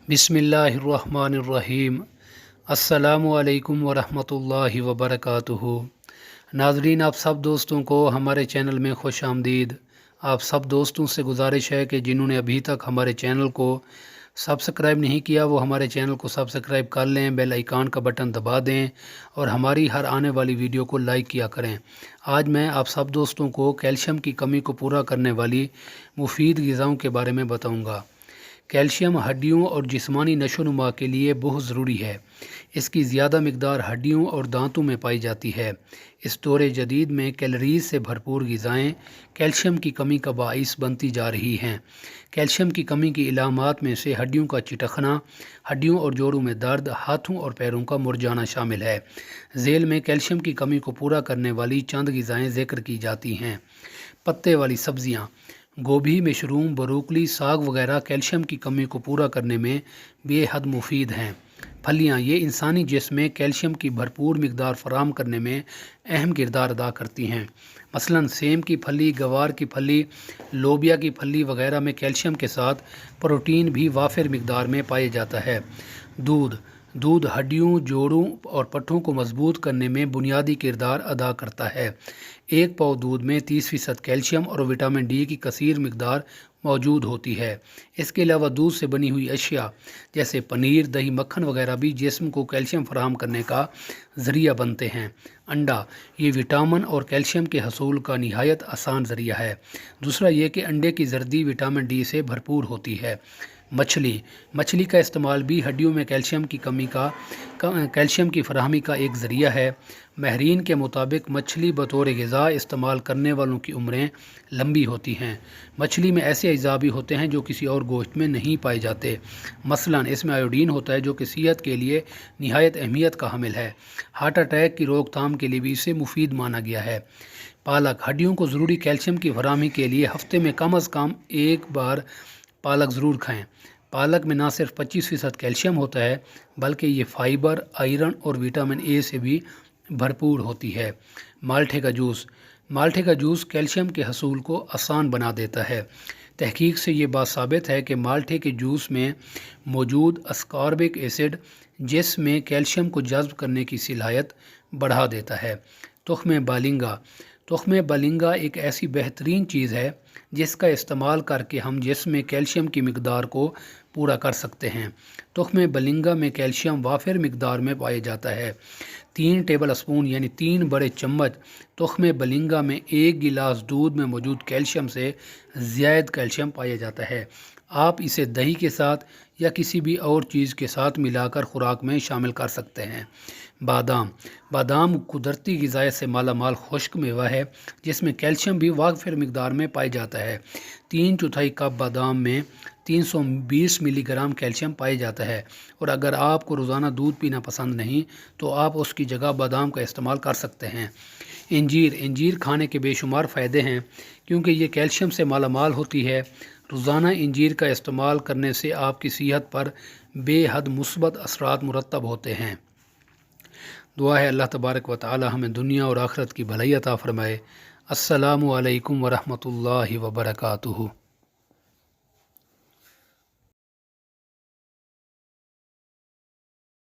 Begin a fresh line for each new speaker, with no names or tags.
बिस्मिल्लाहिर्रहमानिर्रहीम। अस्सलामु अलैकुम वरहमतुल्लाहि वबरकातुहू। नाज़रीन, आप सब दोस्तों को हमारे चैनल में खुश आमदीद। आप सब दोस्तों से गुजारिश है कि जिन्होंने अभी तक हमारे चैनल को सब्सक्राइब नहीं किया वो हमारे चैनल को सब्सक्राइब कर लें, बेल आइकन का बटन दबा दें और हमारी हर आने वाली वीडियो को लाइक किया करें। आज मैं आप सब दोस्तों को कैल्शियम की कमी को पूरा करने वाली मुफीद ग़िज़ाओं के बारे में बताऊंगा। कैल्शियम हड्डियों और जिस्मानी नशोनुमा के लिए बहुत ज़रूरी है। इसकी ज़्यादा मकदार हड्डियों और दांतों में पाई जाती है। इस दौर जदीद में कैलोरीज से भरपूर ग़िज़ाएँ कैल्शियम की कमी का बाइस बनती जा रही हैं। कैल्शियम की कमी की इलामात में से हड्डियों का चिटकना, हड्डियों और जोड़ों में दर्द, हाथों और पैरों का मुरझाना शामिल है। झेल में कैल्शियम की कमी को पूरा करने वाली चंद ग़िज़ाएँ ज़िक्र की जाती हैं। पत्ते वाली सब्ज़ियाँ, गोभी, मशरूम, ब्रोकली, साग वगैरह कैल्शियम की कमी को पूरा करने में बेहद मुफीद हैं। फलियाँ, ये इंसानी जिस्म में कैल्शियम की भरपूर मकदार फराहम करने में अहम किरदार अदा करती हैं। मसलन सेम की फली, गवार की फली, लोबिया की फली वगैरह में कैल्शियम के साथ प्रोटीन भी वाफिर मकदार में पाया जाता है। दूध हड्डियों, जोड़ों और पट्ठों को मजबूत करने में बुनियादी किरदार अदा करता है। एक पाव दूध में 30% कैल्शियम और विटामिन डी की कसीर मकदार मौजूद होती है। इसके अलावा दूध से बनी हुई अशिया जैसे पनीर, दही, मक्खन वगैरह भी जिस्म को कैल्शियम फराहम करने का ज़रिया बनते हैं। अंडा, ये विटामिन और कैल्शियम के हसूल का निहायत आसान ज़रिया है। दूसरा ये कि अंडे की जर्दी विटामिन डी से भरपूर होती है। मछली का इस्तेमाल भी हड्डियों में कैल्शियम की फराहमी का एक ज़रिया है। माहिरीन के मुताबिक मछली बतौर ग़िज़ा इस्तेमाल करने वालों की उम्रें लंबी होती हैं। मछली में ऐसे अज्जा भी होते हैं जो किसी और गोश्त में नहीं पाए जाते। मसलन इसमें आयोडीन होता है जो कि सेहत के लिए निहायत अहमियत का हामिल है। हार्ट अटैक की रोकथाम के लिए भी इसे मुफीद माना गया है। पालक, हड्डियों को ज़रूरी कैल्शियम की फराहमी के लिए हफ्ते में कम अज़ कम एक बार पालक ज़रूर खाएं। पालक में ना सिर्फ 25% कैल्शियम होता है बल्कि ये फाइबर, आयरन और विटामिन ए से भी भरपूर होती है। माल्टे का जूस कैल्शियम के हसूल को आसान बना देता है। तहकीक से ये बात साबित है कि माल्टे के जूस में मौजूद अस्कॉर्बिक एसिड जिस्म में कैल्शियम को जज़्ब करने की सलाहियत बढ़ा देता है। तुख्मे बलिंगा एक ऐसी बेहतरीन चीज़ है जिसका इस्तेमाल करके हम जिस्म में कैल्शियम की मकदार को पूरा कर सकते हैं। तुख्मे बलिंगा में कैल्शियम वाफिर मकदार में पाया जाता है। 3 टेबल स्पून यानी 3 बड़े चम्मच तुख्मे बलिंगा में 1 गिलास दूध में मौजूद कैल्शियम से ज़्यादा कैल्शियम पाया जाता है। आप इसे दही के साथ या किसी भी और चीज़ के साथ मिलाकर खुराक में शामिल कर सकते हैं। बादाम कुदरती ग़िज़ा से माला माल खुश्क मेवा है जिसमें कैल्शियम भी वाफिर मकदार में पाया जाता है। 3/4 कप बादाम में 320 मिलीग्राम कैल्शियम पाया जाता है। और अगर आपको रोज़ाना दूध पीना पसंद नहीं तो आप उसकी जगह बादाम का इस्तेमाल कर सकते हैं। इंजीर खाने के बेशुमार फ़ायदे हैं क्योंकि ये कैल्शियम से माला माल होती है। रोज़ाना इंजीर का इस्तेमाल करने से आपकी सेहत पर बेहद मुस्बत असरात मुरतब होते हैं। दुआ है अल्लाह तबारक व तआला हमें दुनिया और आखिरत की भलाई अता फ़रमाए। अस्सलामु अलैकुम व रहमतुल्लाहि व बरकातुहू।